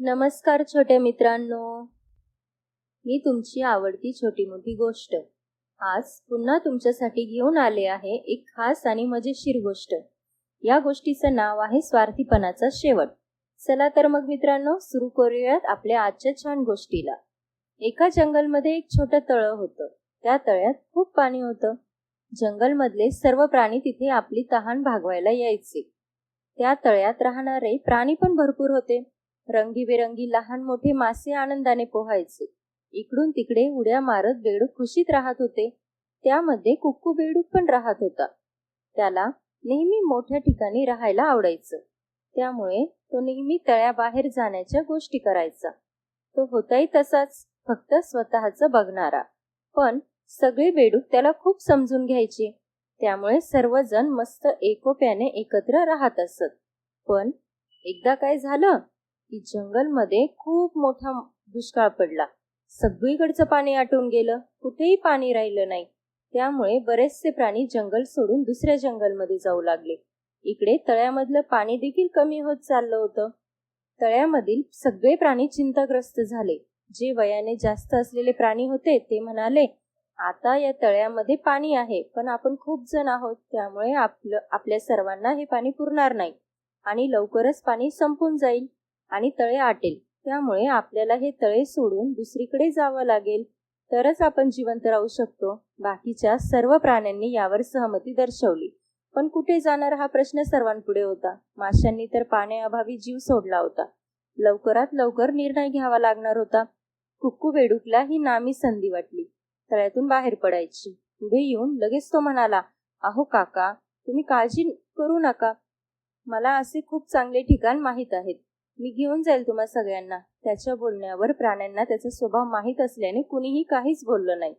नमस्कार छोट्या मित्रांनो, मी तुमची आवडती छोटी मोठी गोष्ट आज पुन्हा तुमच्यासाठी घेऊन आले आहे. एक खास आणि मजेशीर गोष्ट. या गोष्टीचं नाव आहे स्वार्थीपणाचा शेवट. चला तर मग मित्रांनो, सुरू करूयात आपल्या आजच्या छान गोष्टीला. एका जंगलमध्ये एक छोटं तळं होतं. त्या तळ्यात खूप पाणी होतं. जंगलमधले सर्व प्राणी तिथे आपली तहान भागवायला यायचे. त्या तळ्यात राहणारे प्राणी पण भरपूर होते. रंगीबेरंगी लहान मोठे मासे आनंदाने पोहायचे. इकडून तिकडे उड्या मारत बेडूक खुशीत राहत होते. त्यामध्ये कुक्कू बेडूक पण राहत होता. त्याला नेहमी मोठ्या ठिकाणी राहायला आवडायचं. त्यामुळे तो नेहमी तळ्याबाहेर जाण्याच्या गोष्टी करायचा. तो होताही तसाच, फक्त स्वतःचं बघणारा. पण सगळे बेडूक त्याला खूप समजून घ्यायचे. त्यामुळे सर्वजण मस्त एकोप्याने एकत्र राहत असत. पण एकदा काय झालं की जंगलमध्ये खूप मोठा दुष्काळ पडला. सगळीकडचं पाणी आटून गेलं. कुठेही पाणी राहिलं नाही. त्यामुळे बरेचसे प्राणी जंगल सोडून दुसऱ्या जंगलमध्ये जाऊ लागले. इकडे तळ्यामधलं पाणी देखील कमी होत चाललं होतं. तळ्यामधील सगळे प्राणी चिंताग्रस्त झाले. जे वयाने जास्त असलेले प्राणी होते ते म्हणाले, आता या तळ्यामध्ये पाणी आहे, पण आपण खूप जण आहोत, त्यामुळे आपल्या सर्वांना हे पाणी पुरणार नाही आणि लवकरच पाणी संपून जाईल आणि तळे आटेल. त्यामुळे आपल्याला हे तळे सोडून दुसरीकडे जावं लागेल, तरच आपण जिवंत राहू शकतो. बाकीच्या सर्व प्राण्यांनी यावर सहमती दर्शवली. पण कुठे जाणार हा प्रश्न सर्वांपुढे होता. माशांनी तर पाण्याअभावी जीव सोडला होता. लवकरात लवकर निर्णय घ्यावा लागणार होता. कुक्कू बेडूकला ही नामी संधी वाटली तळ्यातून बाहेर पडायची. पुढे येऊन लगेच तो म्हणाला, अहो काका, तुम्ही काळजी करू नका. मला असे खूप चांगले ठिकाण माहीत आहेत. मी घेऊन जाईल तुम्हा सगळ्यांना. त्याच्या बोलण्यावर प्राण्यांना त्याचा स्वभाव माहीत असल्याने कुणीही काहीच बोललं नाही.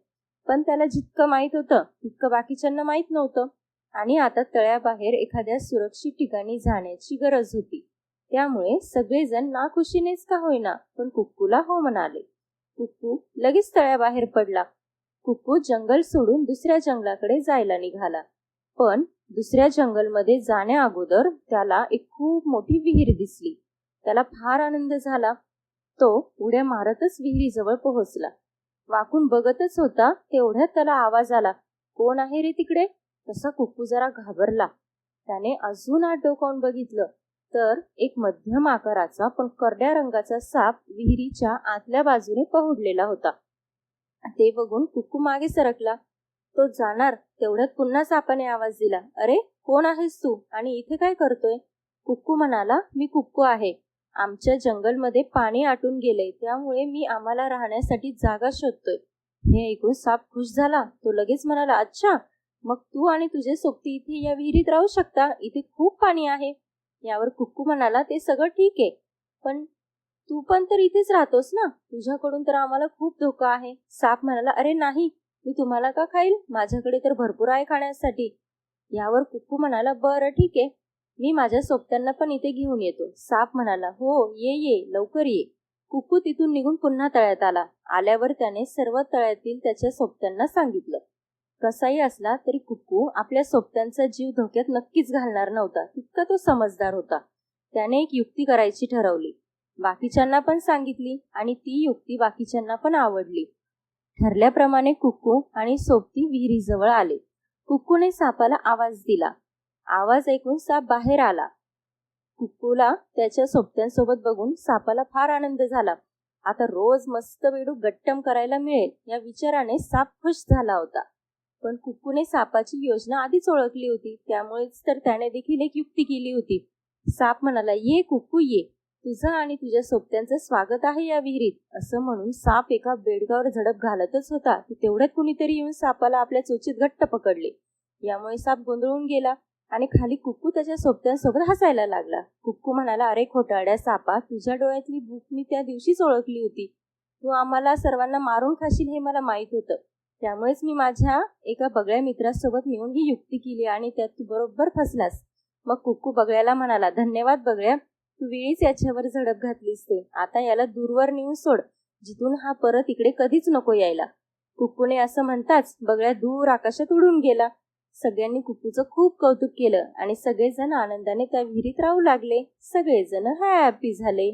पण त्याला जितकं माहीत होतं तितकं बाकीच्यांना माहीत नव्हतं. आणि आता तळ्याबाहेर एखाद्या सुरक्षित ठिकाणी जाण्याची गरज होती. त्यामुळे सगळेजण नाखुशीनेच का होईना पण कुक्कूला हो म्हणाले. कुक्कू लगेच तळ्याबाहेर पडला. कुक्कू जंगल सोडून दुसऱ्या जंगलाकडे जायला निघाला. पण दुसऱ्या जंगलमध्ये जाण्या अगोदर त्याला एक खूप मोठी विहीर दिसली. त्याला फार आनंद झाला. तो उड्या मारतच विहिरीजवळ पोहोचला. वाकून बघतच होता तेवढ्यात त्याला आवाज आला, कोण आहे रे तिकडे? तसा कुक्कू जरा घाबरला. त्याने अजून आत डोकावून बघितलं तर एक मध्यम आकाराचा पण करड्या रंगाचा साप विहिरीच्या आतल्या बाजूने पहुडलेला होता. ते बघून कुक्कू मागे सरकला. तो जाणार तेवढ्यात पुन्हा सापाने आवाज दिला, अरे कोण आहेस तू आणि इथे काय करतोय? कुक्कू म्हणाला, मी कुक्कू आहे. आमच्या जंगलमध्ये पाणी आटून गेले, त्यामुळे मी आम्हाला राहण्यासाठी जागा शोधतोय. हे ऐकून साप खुश झाला. तो लगेच म्हणाला, अच्छा, मग तू आणि तुझे सोबती इथे या विहिरीत राहू शकता. इथे खूप पाणी आहे. यावर कुक्कू म्हणाला, ते सगळं ठीक आहे, पण तू पण तर इथेच राहतोस ना. तुझ्याकडून तर आम्हाला खूप धोका आहे. साप म्हणाला, अरे नाही, मी तुम्हाला का खाईल? माझ्याकडे तर भरपूर आहे खाण्यासाठी. यावर कुक्कू म्हणाला, बरं ठीक आहे, मी माझ्या सोबत्यांना पण इथे घेऊन येतो. साप म्हणाला, हो ये ये, लवकर ये. कुक्कू तिथून निघून पुन्हा तळ्यात आला. आल्यावर त्याने सर्व तळ्यातील त्याच्या सोबत्यांना सांगितलं. कसाही असला तरी कुक्कू आपल्या सोबत्यांचा जीव धोक्यात नक्कीच घालणार नव्हता. तितका तो समजदार होता. त्याने एक युक्ती करायची ठरवली. बाकीच्यांना पण सांगितली आणि ती युक्ती बाकीच्यांना पण आवडली. ठरल्याप्रमाणे कुक्कू आणि सोबती विहिरीजवळ आले. कुक्कूने सापाला आवाज दिला. आवाज ऐकून साप बाहेर आला. कुक्कूला त्याच्या सोबत्यांसोबत बघून सापाला फार आनंद झाला. आता रोज मस्त बेडूक गट्टम करायला मिळेल या विचाराने साप खुश झाला होता. पण कुक्कूने सापाची योजना आधीच ओळखली होती. त्यामुळेच तर त्याने देखील एक युक्ती केली होती. साप म्हणाला, ये कुक्कू ये, तुझं आणि तुझ्या सोबत्यांचं स्वागत आहे या विहिरीत. असं म्हणून साप एका बेडकावर झडप घालतच होता की तेवढ्यात कुणीतरी येऊन सापाला आपल्या चोचीत घट्ट पकडले. यामुळे साप गोंधळून गेला आणि खाली कुक्कू त्याच्या सोबत्यांसोबत हसायला लागला. कुक्कू म्हणाला, अरे खोटारड्या सापा, तुझ्या डोळ्यातली भूक मी त्या दिवशीच ओळखली होती. तू आम्हाला सर्वांना मारून खाशील हे मला माहित होतं. त्यामुळेच मी माझ्या एका बगळ्या मित्रासोबत मिळून ही युक्ती केली आणि त्यात तू बरोबर फसलास. मग कुक्कू बगळ्याला म्हणाला, धन्यवाद बगळ्या, तू वेळीच याच्यावर झडप घातलीस. ते आता याला दूरवर नेऊन सोड, जिथून हा परत इकडे कधीच नको यायला. कुक्कूने असं म्हणताच बगळ्या दूर आकाशात उडून गेला. सगळ्यांनी कुक्कूचं खूप कौतुक केलं आणि सगळेजण आनंदाने त्या विहिरीत राहू लागले. सगळेजण हॅपी झाले.